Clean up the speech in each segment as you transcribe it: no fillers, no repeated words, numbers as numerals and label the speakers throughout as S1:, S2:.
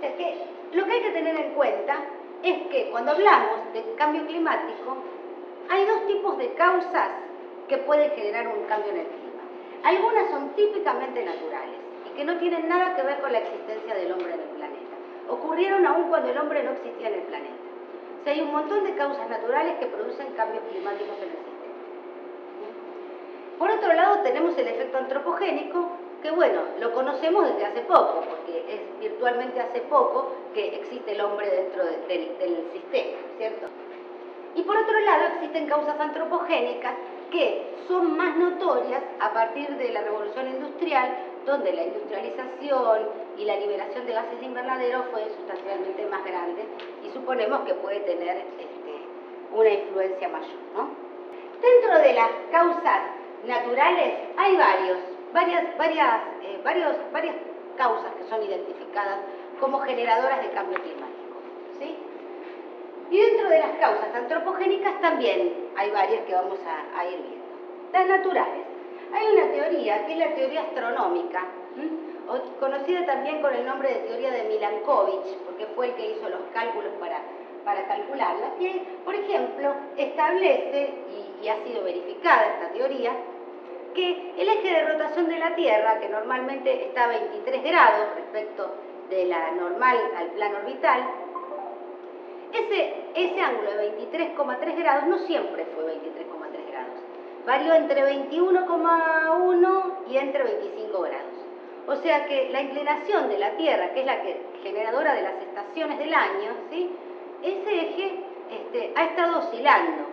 S1: sea que lo que hay que tener en cuenta es que cuando hablamos de cambio climático, hay dos tipos de causas que pueden generar un cambio en el clima. Algunas son típicamente naturales y que no tienen nada que ver con la existencia del hombre en el planeta. Ocurrieron aún cuando el hombre no existía en el planeta. O sea, hay un montón de causas naturales que producen cambios climáticos en el sistema. Por otro lado, tenemos el efecto antropogénico, que bueno, lo conocemos desde hace poco, porque es virtualmente hace poco que existe el hombre dentro del sistema, ¿cierto? Y por otro lado, existen causas antropogénicas que son más notorias a partir de la revolución industrial, donde la industrialización y la liberación de gases de invernadero fue sustancialmente más grande y suponemos que puede tener una influencia mayor, ¿no? Dentro de las causas naturales hay varias causas que son identificadas como generadoras de cambio climático, ¿sí? Y dentro de las causas antropogénicas también hay varias que vamos a ir viendo. Las naturales. Hay una teoría que es la teoría astronómica, conocida también con el nombre de teoría de Milankovitch, porque fue el que hizo los cálculos para calcularla, que, por ejemplo, establece, y ha sido verificada esta teoría, que el eje de rotación de la Tierra, que normalmente está a 23 grados respecto de la normal al plano orbital, ese ángulo de 23,3 grados no siempre fue 23,3 grados. Varió entre 21,1 y entre 25 grados. O sea que la inclinación de la Tierra, que es la generadora de las estaciones del año, ¿sí? Ese eje ha estado oscilando,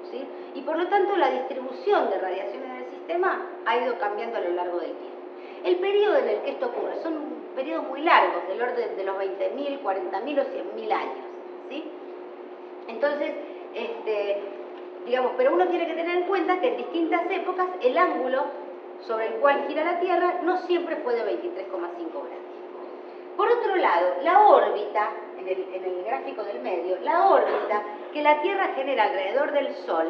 S1: ¿sí? Y por lo tanto la distribución de radiación en el sistema ha ido cambiando a lo largo del tiempo. El periodo en el que esto ocurre son periodos muy largos, del orden de los 20.000, 40.000 o 100.000 años, ¿sí? Entonces, digamos, pero uno tiene que tener en cuenta que en distintas épocas el ángulo sobre el cual gira la Tierra no siempre fue de 23,5 grados. Por otro lado, la órbita, en el gráfico del medio, la órbita que la Tierra genera alrededor del Sol,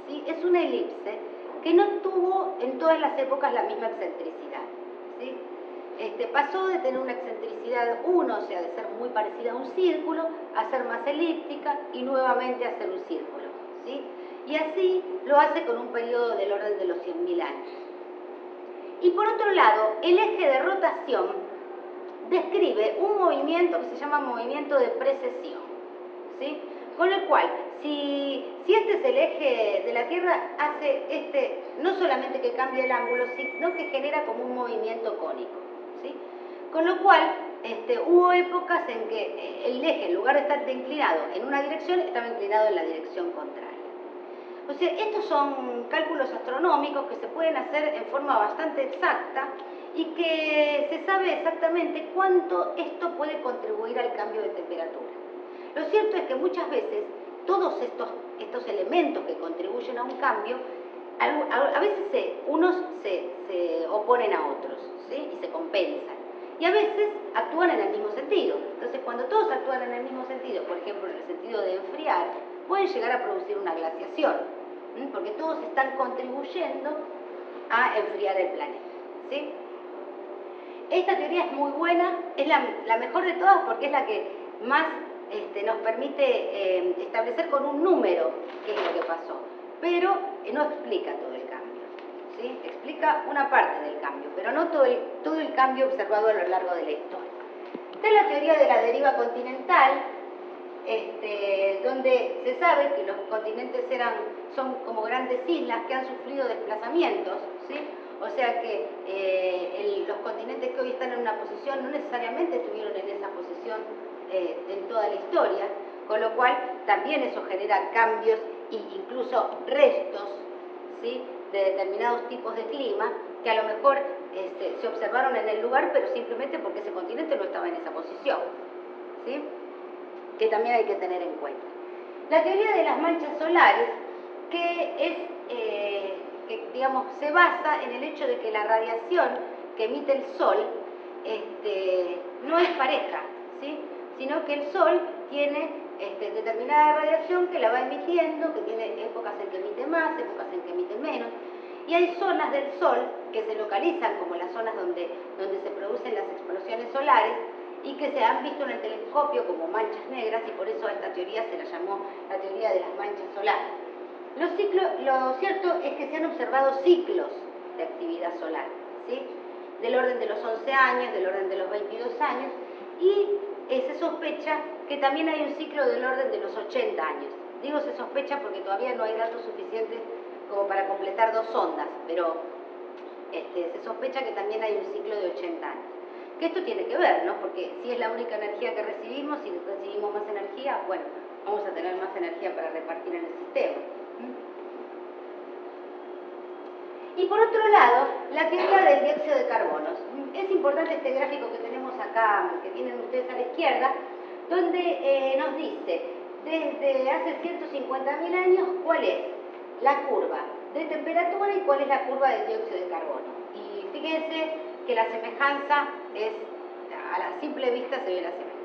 S1: ¿sí? Es una elipse que no tuvo en todas las épocas la misma excentricidad, ¿sí? Pasó de tener una excentricidad 1, o sea, de ser muy parecida a un círculo, a ser más elíptica y nuevamente a ser un círculo, ¿sí? Y así lo hace con un periodo del orden de los 100.000 años. Y por otro lado, el eje de rotación describe un movimiento que se llama movimiento de precesión, ¿sí? Con el cual, si este es el eje de la Tierra, hace no solamente que cambie el ángulo, sino que genera como un movimiento cónico, ¿sí? Con lo cual, hubo épocas en que el eje, en lugar de estar inclinado en una dirección, estaba inclinado en la dirección contraria. O sea, estos son cálculos astronómicos que se pueden hacer en forma bastante exacta y que se sabe exactamente cuánto esto puede contribuir al cambio de temperatura. Lo cierto es que muchas veces todos estos elementos que contribuyen a un cambio, a veces unos se oponen a otros, ¿sí? Y se compensan. Y a veces actúan en el mismo sentido. Entonces, cuando todos actúan en el mismo sentido, por ejemplo, en el sentido de enfriar, pueden llegar a producir una glaciación, porque todos están contribuyendo a enfriar el planeta, ¿sí? Esta teoría es muy buena, es la mejor de todas porque es la que más nos permite establecer con un número qué es lo que pasó, pero no explica todo el cambio, ¿sí? Explica una parte del cambio, pero no todo el cambio observado a lo largo de la historia. Esta es la teoría de la deriva continental, donde se sabe que los continentes son como grandes islas que han sufrido desplazamientos, ¿sí? O sea que los continentes que hoy están en una posición no necesariamente estuvieron en esa posición en toda la historia, con lo cual también eso genera cambios e incluso restos, ¿sí? De determinados tipos de clima que a lo mejor se observaron en el lugar, pero simplemente porque ese continente no estaba en esa posición, ¿sí? Que también hay que tener en cuenta. La teoría de las manchas solares, que digamos, se basa en el hecho de que la radiación que emite el Sol no es pareja, ¿sí? Sino que el Sol tiene determinada radiación que la va emitiendo, que tiene épocas en que emite más, épocas en que emite menos, y hay zonas del Sol que se localizan como las zonas donde se producen las explosiones solares, y que se han visto en el telescopio como manchas negras, y por eso a esta teoría se la llamó la teoría de las manchas solares. Lo cierto es que se han observado ciclos de actividad solar, ¿sí? Del orden de los 11 años, del orden de los 22 años, y se sospecha que también hay un ciclo del orden de los 80 años. Digo se sospecha porque todavía no hay datos suficientes como para completar 2 ondas, pero se sospecha que también hay un ciclo de 80 años. Que esto tiene que ver, ¿no? Porque si es la única energía que recibimos, si recibimos más energía, bueno, vamos a tener más energía para repartir en el sistema. Y por otro lado, la teoría del dióxido de carbono. Es importante este gráfico que tenemos acá, que tienen ustedes a la izquierda, donde nos dice, desde hace 150.000 años, cuál es la curva de temperatura y cuál es la curva del dióxido de carbono. Y fíjense que la semejanza es, a la simple vista se ve la semejanza,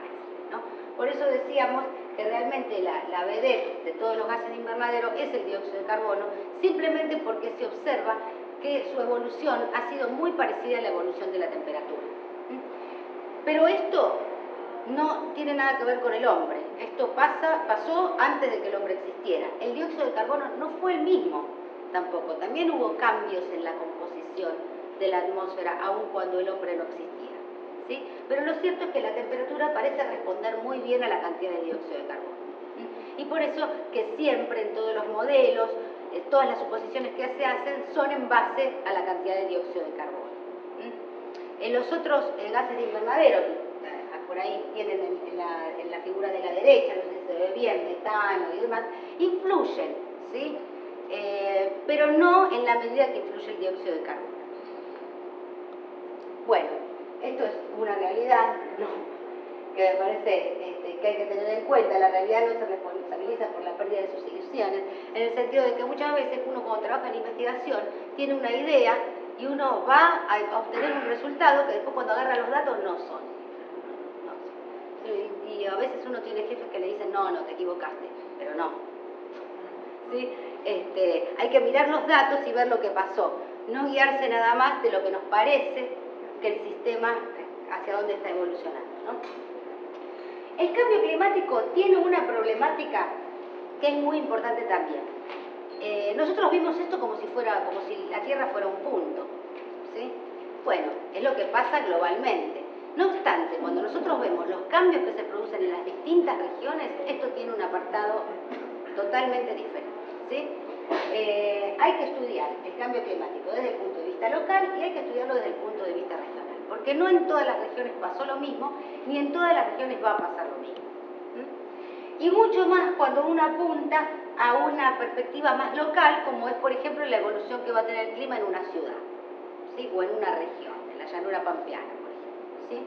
S1: ¿no? Por eso decíamos que realmente la vedette de todos los gases de invernadero es el dióxido de carbono, simplemente porque se observa que su evolución ha sido muy parecida a la evolución de la temperatura. Pero esto no tiene nada que ver con el hombre. Esto pasó antes de que el hombre existiera. El dióxido de carbono no fue el mismo tampoco. También hubo cambios en la composición de la atmósfera, aun cuando el hombre no existía, ¿sí? Pero lo cierto es que la temperatura parece responder muy bien a la cantidad de dióxido de carbono. Y por eso que siempre en todos los modelos, todas las suposiciones que se hacen son en base a la cantidad de dióxido de carbono. En los otros gases de invernadero, por ahí tienen en la figura de la derecha, no sé si se ve bien, metano y demás, influyen, ¿sí? Pero no en la medida que influye el dióxido de carbono. Bueno, esto es una realidad, ¿no?, que me parece que hay que tener en cuenta. La realidad no se responsabiliza por la pérdida de sus ilusiones, en el sentido de que muchas veces uno, cuando trabaja en investigación, tiene una idea y uno va a obtener un resultado que después, cuando agarra los datos, no son. Y a veces uno tiene jefes que le dicen, no, te equivocaste, pero no. ¿Sí? Hay que mirar los datos y ver lo que pasó, no guiarse nada más de lo que nos parece que el sistema hacia dónde está evolucionando, ¿no? El cambio climático tiene una problemática que es muy importante también. Nosotros vimos esto como si la Tierra fuera un punto, ¿sí? Bueno, es lo que pasa globalmente. No obstante, cuando nosotros vemos los cambios que se producen en las distintas regiones, esto tiene un apartado totalmente diferente, ¿sí? Hay que estudiar el cambio climático desde el punto de vista local y hay que estudiarlo desde el punto de vista regional, porque no en todas las regiones pasó lo mismo, ni en todas las regiones va a pasar lo mismo. Y mucho más cuando uno apunta a una perspectiva más local, como es, por ejemplo, la evolución que va a tener el clima en una ciudad, ¿sí?, o en una región, en la llanura pampeana, por ejemplo, ¿sí?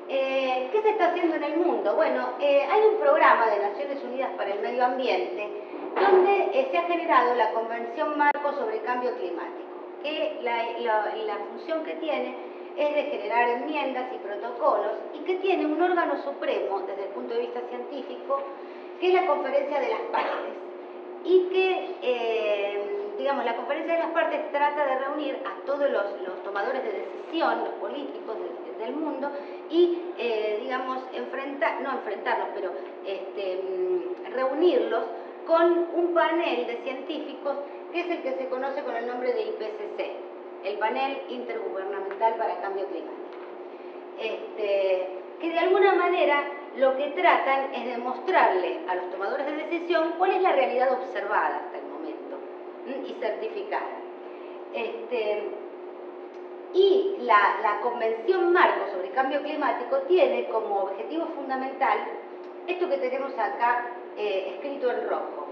S1: ¿Qué se está haciendo en el mundo? Bueno, hay un programa de Naciones Unidas para el Medio Ambiente donde se ha generado la Convención Marco sobre el Cambio Climático, que la función que tiene es de generar enmiendas y protocolos, y que tiene un órgano supremo desde el punto de vista científico, que es la Conferencia de las Partes, y que, digamos, la Conferencia de las Partes trata de reunir a todos los tomadores de decisión, los políticos del mundo, y, digamos, reunirlos con un panel de científicos que es el que se conoce con el nombre de IPCC, el Panel Intergubernamental para el Cambio Climático. Que de alguna manera lo que tratan es demostrarle a los tomadores de decisión cuál es la realidad observada hasta el momento y certificada. Y la Convención Marco sobre el Cambio Climático tiene como objetivo fundamental esto que tenemos acá escrito en rojo,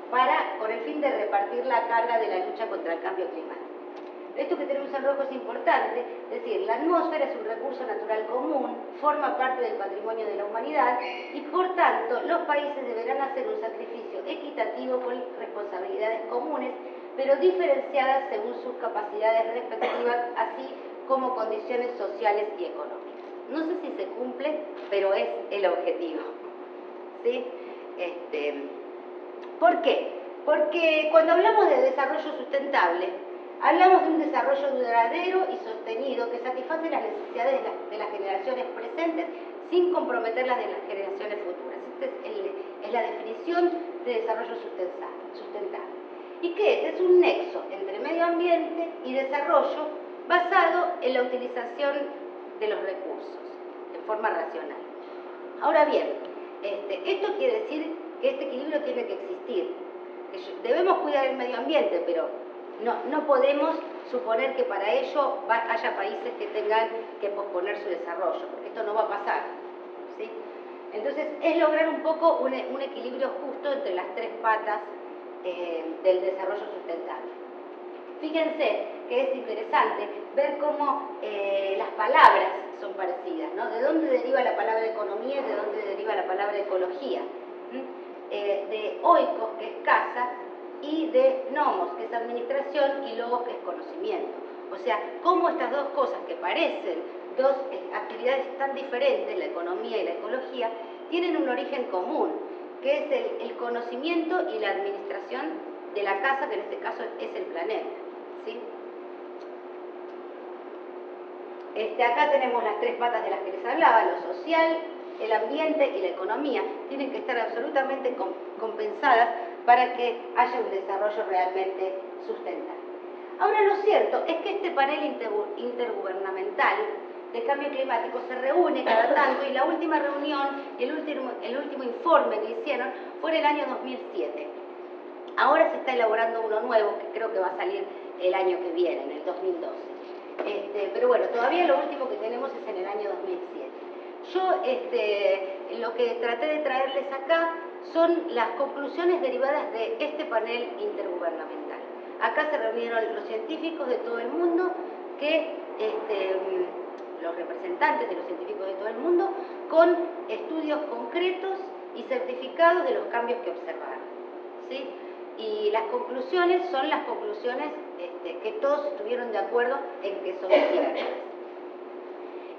S1: con el fin de repartir la carga de la lucha contra el cambio climático. Esto que tenemos en rojo es importante, es decir, la atmósfera es un recurso natural común, forma parte del patrimonio de la humanidad y, por tanto, los países deberán hacer un sacrificio equitativo con responsabilidades comunes, pero diferenciadas según sus capacidades respectivas, así como condiciones sociales y económicas. No sé si se cumple, pero es el objetivo, ¿sí? ¿Por qué? Porque cuando hablamos de desarrollo sustentable, Hablamos de un desarrollo duradero y sostenido que satisface las necesidades de las generaciones presentes sin comprometer las de las generaciones futuras. Esta es la definición de desarrollo sustentable. ¿Y qué es? Es un nexo entre medio ambiente y desarrollo basado en la utilización de los recursos en forma racional. Ahora bien, esto quiere decir que este equilibrio tiene que existir. Debemos cuidar el medio ambiente, pero no podemos suponer que para ello haya países que tengan que posponer su desarrollo, porque esto no va a pasar, ¿sí? Entonces, es lograr un poco un equilibrio justo entre las tres patas del desarrollo sustentable. Fíjense que es interesante ver cómo las palabras son parecidas, ¿no? ¿De dónde deriva la palabra economía y de dónde deriva la palabra ecología? De oikos, que es casa, y de nomos, que es administración, y logos, que es conocimiento. O sea, cómo estas dos cosas que parecen dos actividades tan diferentes, la economía y la ecología, tienen un origen común, que es el conocimiento y la administración de la casa, que en este caso es el planeta, ¿sí? Acá tenemos las tres patas de las que les hablaba: lo social, el ambiente y la economía. Tienen que estar absolutamente compensadas para que haya un desarrollo realmente sustentable. Ahora, lo cierto es que este panel intergubernamental de cambio climático se reúne cada tanto, y la última reunión y el último informe que hicieron fue en el año 2007. Ahora se está elaborando uno nuevo, que creo que va a salir el año que viene, en el 2012. Pero bueno, todavía lo último que tenemos es en el año 2007. Yo lo que traté de traerles acá son las conclusiones derivadas de este panel intergubernamental. Acá se reunieron los científicos de todo el mundo, los representantes de los científicos de todo el mundo, con estudios concretos y certificados de los cambios que observaron, ¿sí? Y las conclusiones son las conclusiones que todos estuvieron de acuerdo en que son ciertas.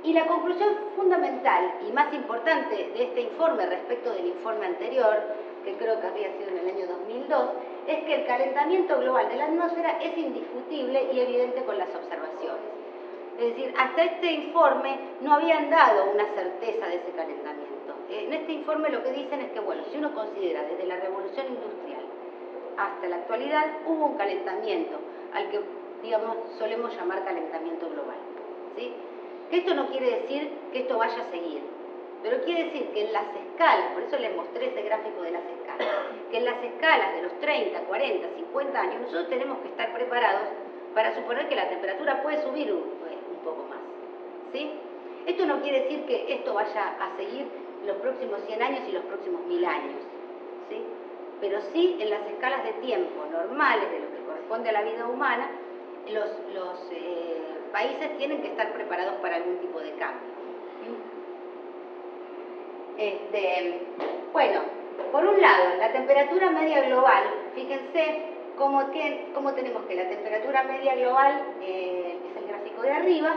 S1: Y la conclusión fundamental y más importante de este informe respecto del informe anterior, que creo que había sido en el año 2002, es que el calentamiento global de la atmósfera es indiscutible y evidente con las observaciones. Es decir, hasta este informe no habían dado una certeza de ese calentamiento. En este informe lo que dicen es que, bueno, si uno considera desde la revolución industrial hasta la actualidad, hubo un calentamiento al que, digamos, solemos llamar calentamiento global, ¿sí? Que esto no quiere decir que esto vaya a seguir, pero quiere decir que en las escalas, por eso les mostré ese gráfico de las escalas, que en las escalas de los 30, 40, 50 años, nosotros tenemos que estar preparados para suponer que la temperatura puede subir un poco más, ¿sí? Esto no quiere decir que esto vaya a seguir los próximos 100 años y los próximos 1000 años, ¿sí? Pero sí en las escalas de tiempo normales de lo que corresponde a la vida humana, los países tienen que estar preparados para algún tipo de cambio. Bueno, por un lado, la temperatura media global, fíjense cómo tenemos que la temperatura media global, que es el gráfico de arriba,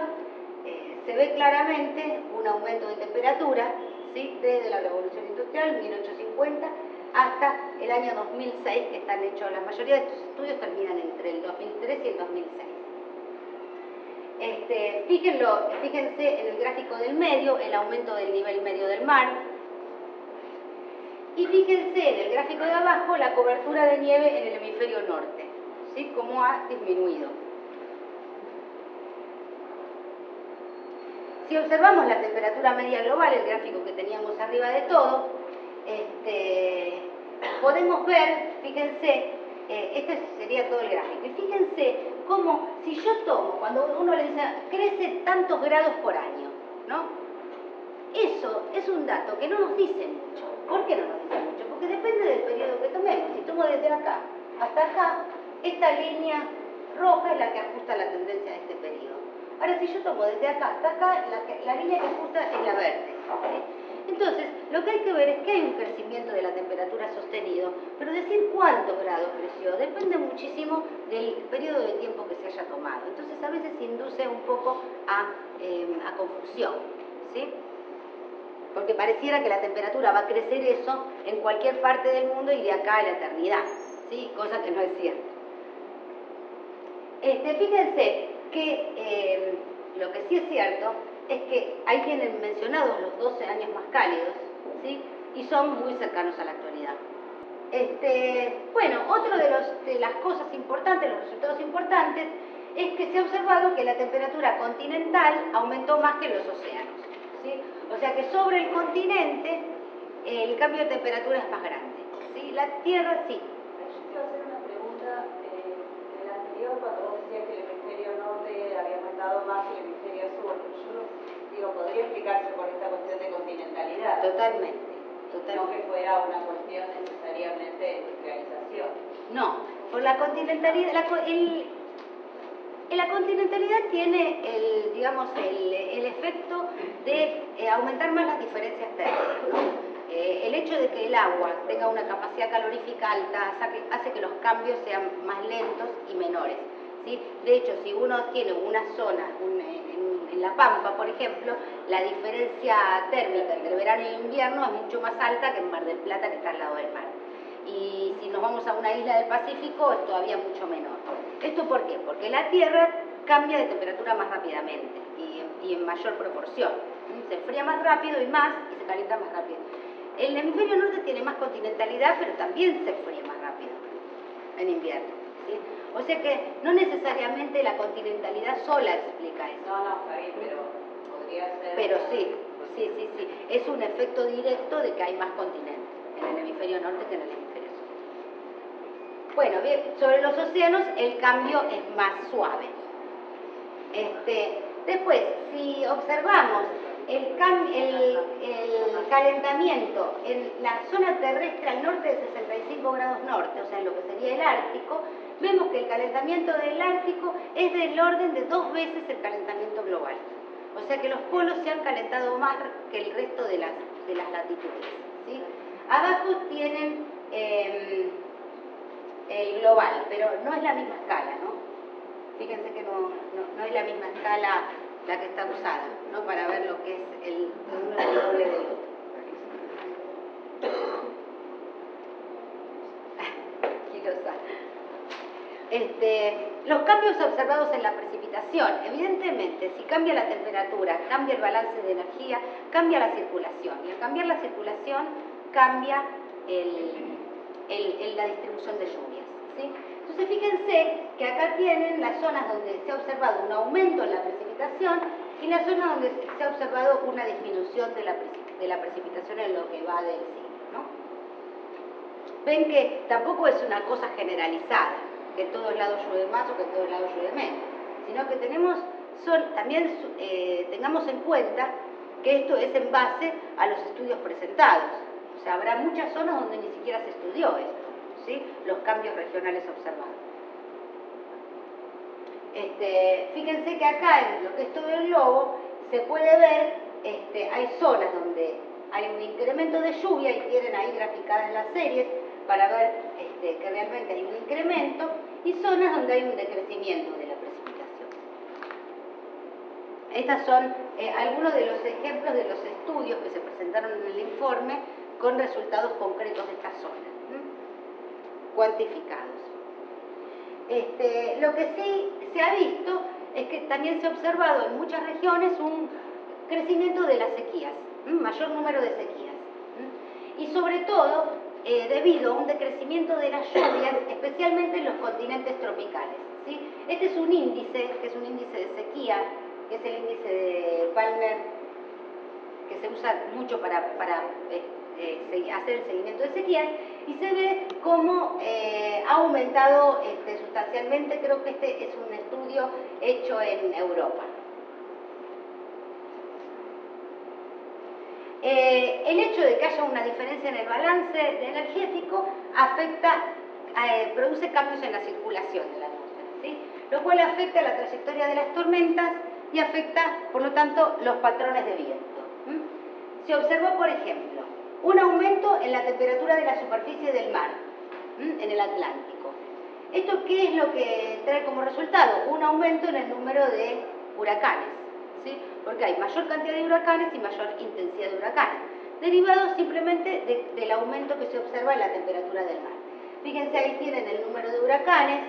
S1: se ve claramente un aumento de temperatura, ¿sí? Desde la revolución industrial, 1850, hasta el año 2006, que están hechos, la mayoría de estos estudios terminan entre el 2003 y el 2006. Fíjense en el gráfico del medio, el aumento del nivel medio del mar, y fíjense en el gráfico de abajo la cobertura de nieve en el hemisferio norte, ¿sí? Cómo ha disminuido. Si observamos la temperatura media global, el gráfico que teníamos arriba de todo, podemos ver, fíjense, este sería todo el gráfico, y fíjense cómo, si yo tomo, cuando uno le dice, crece tantos grados por año, ¿no? Eso es un dato que no nos dice mucho. ¿Por qué no nos dice mucho? Porque depende del periodo que tomemos. Si tomo desde acá hasta acá, esta línea roja es la que ajusta la tendencia de este periodo. Ahora, si yo tomo desde acá hasta acá, la línea que ajusta es la verde, ¿sí? Entonces, lo que hay que ver es que hay un crecimiento de la temperatura sostenido, pero decir cuántos grados creció depende muchísimo del periodo de tiempo que se haya tomado. Entonces, a veces induce un poco a confusión, ¿sí? Porque pareciera que la temperatura va a crecer eso en cualquier parte del mundo y de acá a la eternidad, ¿sí? Cosa que no es cierto. Fíjense que lo que sí es cierto es que ahí tienen mencionados los 12 años más cálidos, ¿sí? Y son muy cercanos a la actualidad. Bueno, otro de las cosas importantes, los resultados importantes, es que se ha observado que la temperatura continental aumentó más que en los océanos, ¿sí? O sea que sobre el continente el cambio de temperatura es más grande, ¿sí? La Tierra sí.
S2: Yo te iba a hacer una pregunta del anterior, cuando vos decías que el hemisferio norte había aumentado más que el hemisferio sur. Yo digo, podría explicarse por esta cuestión de continentalidad.
S1: Totalmente.
S2: No que fuera una cuestión necesariamente de industrialización.
S1: No, por la continentalidad, la continentalidad tiene el efecto de aumentar más las diferencias térmicas, ¿no? El hecho de que el agua tenga una capacidad calorífica alta hace que los cambios sean más lentos y menores, ¿sí? De hecho, si uno tiene una zona, en La Pampa, por ejemplo, la diferencia térmica entre verano y invierno es mucho más alta que en Mar del Plata, que está al lado del mar. Y si nos vamos a una isla del Pacífico es todavía mucho menor. ¿Esto por qué? Porque la Tierra cambia de temperatura más rápidamente y en mayor proporción. Se enfría más rápido y se calienta más rápido. El hemisferio norte tiene más continentalidad, pero también se enfría más rápido en invierno, ¿sí? O sea que no necesariamente la continentalidad sola explica eso.
S2: No, está bien, pero podría ser...
S1: Pero sí. Es un efecto directo de que hay más continentes en el hemisferio norte que en el hemisferio sur. Bueno, bien, sobre los océanos el cambio es más suave. Después, si observamos el calentamiento en la zona terrestre al norte de 65 grados norte, o sea, en lo que sería el Ártico, vemos que el calentamiento del Ártico es del orden de 2 veces el calentamiento global. O sea que los polos se han calentado más que el resto de las latitudes, ¿sí? Abajo tienen el global, pero no es la misma escala, ¿no? Fíjense que no es la misma escala la que está usada, ¿no? Para ver lo que es el uno y el doble del otro. Aquí lo saco. Los cambios observados en la precipitación, evidentemente, si cambia la temperatura, cambia el balance de energía, cambia la circulación. Y al cambiar la circulación, cambia la distribución de lluvias, ¿sí? Entonces, fíjense que acá tienen las zonas donde se ha observado un aumento en la precipitación y las zonas donde se ha observado una disminución de la precipitación en lo que va del siglo, ¿no? Ven que tampoco es una cosa generalizada, que en todos lados llueve más o que en todos lados llueve menos, sino que tengamos en cuenta que esto es en base a los estudios presentados. O sea, habrá muchas zonas donde ni siquiera se estudió esto, ¿sí? Los cambios regionales observados. Fíjense que acá en lo que es todo el globo se puede ver, hay zonas donde hay un incremento de lluvia y tienen ahí graficadas las series para ver que realmente hay un incremento, y zonas donde hay un decrecimiento de la precipitación. Estos son algunos de los ejemplos de los estudios que se presentaron en el informe con resultados concretos de estas zonas, cuantificados. Lo que sí se ha visto es que también se ha observado en muchas regiones un crecimiento de las sequías, mayor número de sequías, y sobre todo debido a un decrecimiento de las lluvias, especialmente en los continentes tropicales, ¿sí? Este es un índice, que es un índice de sequía, que es el índice de Palmer, que se usa mucho para hacer el seguimiento de sequías, y se ve cómo ha aumentado sustancialmente. Creo que este es un estudio hecho en Europa. El hecho de que haya una diferencia en el balance energético produce cambios en la circulación de la atmósfera, ¿sí? Lo cual afecta la trayectoria de las tormentas y afecta, por lo tanto, los patrones de viento. Se observó, por ejemplo, un aumento en la temperatura de la superficie del mar, en el Atlántico. ¿Esto qué es lo que trae como resultado? Un aumento en el número de huracanes, ¿sí? Porque hay mayor cantidad de huracanes y mayor intensidad de huracanes, derivados simplemente del aumento que se observa en la temperatura del mar. Fíjense, ahí tienen el número de huracanes,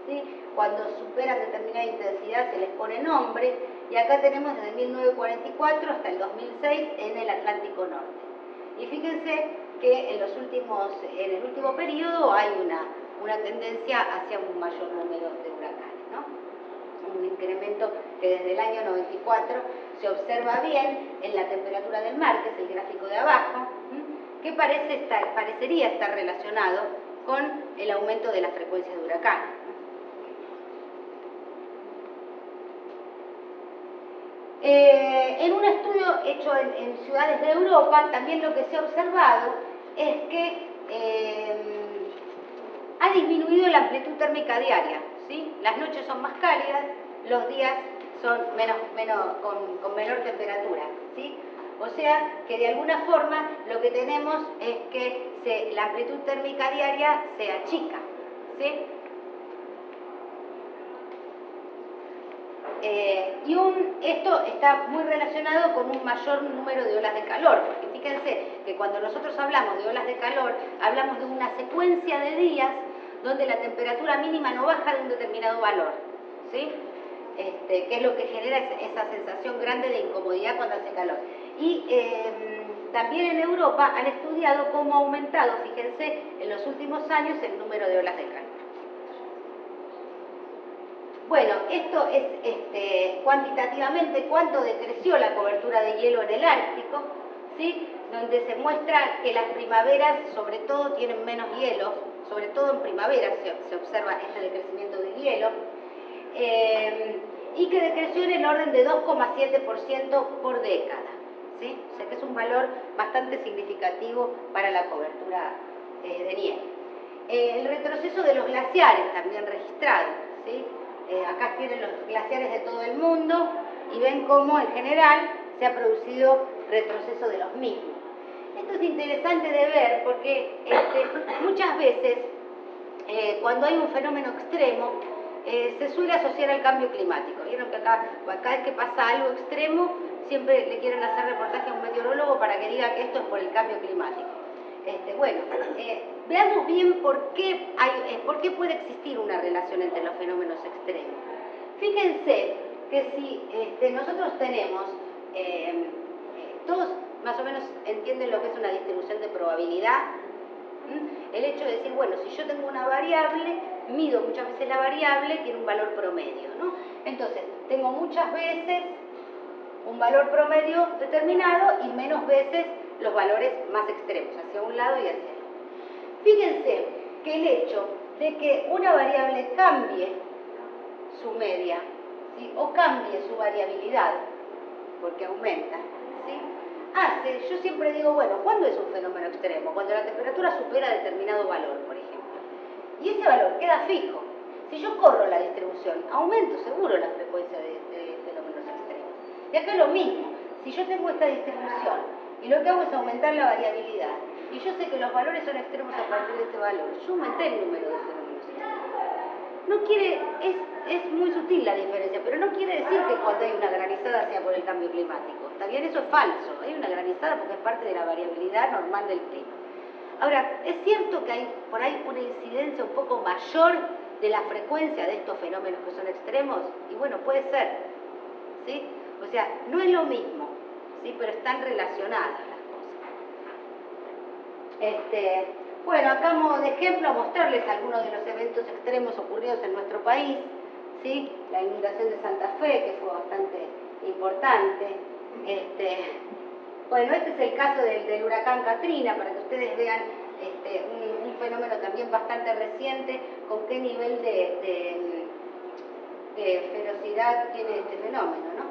S1: ¿sí? cuando superan determinada intensidad se les pone nombre, y acá tenemos desde 1944 hasta el 2006 en el Atlántico Norte. Y fíjense que en el último periodo hay una tendencia hacia un mayor número de huracanes, ¿no? Un incremento que desde el año 94 se observa bien en la temperatura del mar, que es el gráfico de abajo, que parecería estar relacionado con el aumento de la frecuencia de huracanes. En un estudio hecho en ciudades de Europa, también lo que se ha observado es que ha disminuido la amplitud térmica diaria, ¿sí? Las noches son más cálidas, los días son con menor temperatura, ¿sí? O sea que de alguna forma lo que tenemos es que la amplitud térmica diaria se achica, ¿sí? Esto está muy relacionado con un mayor número de olas de calor, porque fíjense que cuando nosotros hablamos de olas de calor, hablamos de una secuencia de días donde la temperatura mínima no baja de un determinado valor, ¿sí? Que es lo que genera esa sensación grande de incomodidad cuando hace calor. Y también en Europa han estudiado cómo ha aumentado, fíjense, en los últimos años el número de olas de calor. Bueno, esto es cuantitativamente cuánto decreció la cobertura de hielo en el Ártico, ¿sí? Donde se muestra que las primaveras sobre todo tienen menos hielo, sobre todo en primavera se observa este decrecimiento del hielo, y que decreció en el orden de 2,7% por década, ¿sí? O sea que es un valor bastante significativo para la cobertura de nieve. El retroceso de los glaciares también registrado, ¿sí? Acá tienen los glaciares de todo el mundo y ven cómo en general se ha producido retroceso de los mismos. Esto es interesante de ver porque muchas veces cuando hay un fenómeno extremo se suele asociar al cambio climático. Vieron que acá, cada vez que pasa algo extremo, siempre le quieren hacer reportaje a un meteorólogo para que diga que esto es por el cambio climático. Veamos bien por qué puede existir una relación entre los fenómenos extremos. Fíjense que si nosotros tenemos, todos más o menos entienden lo que es una distribución de probabilidad, el hecho de decir, bueno, si yo tengo una variable, mido muchas veces la variable, tiene un valor promedio, ¿no? Entonces, tengo muchas veces un valor promedio determinado y menos veces los valores más extremos, hacia un lado y hacia el otro. Fíjense que el hecho de que una variable cambie su media, ¿sí? O cambie su variabilidad, porque aumenta, ¿sí? Yo siempre digo, bueno, ¿cuándo es un fenómeno extremo? Cuando la temperatura supera determinado valor, por ejemplo. Y ese valor queda fijo. Si yo corro la distribución, aumento seguro la frecuencia de fenómenos extremos. Y acá es lo mismo. Si yo tengo esta distribución y lo que hago es aumentar la variabilidad, y yo sé que los valores son extremos a partir de este valor, yo aumenté el número de fenómenos extremos. No quiere, es muy sutil la diferencia, pero no quiere decir que cuando hay una granizada sea por el cambio climático. Está bien, eso es falso. Hay una granizada porque es parte de la variabilidad normal del clima. Ahora, es cierto que hay por ahí una incidencia un poco mayor de la frecuencia de estos fenómenos que son extremos, y bueno, puede ser, ¿sí? O sea, no es lo mismo, ¿sí? Pero están relacionadas las cosas. Bueno, acá como de ejemplo mostrarles algunos de los eventos extremos ocurridos en nuestro país, ¿sí? La inundación de Santa Fe, que fue bastante importante. Bueno, este es el caso del huracán Katrina, para que ustedes vean un fenómeno también bastante reciente, con qué nivel de ferocidad tiene este fenómeno, ¿no?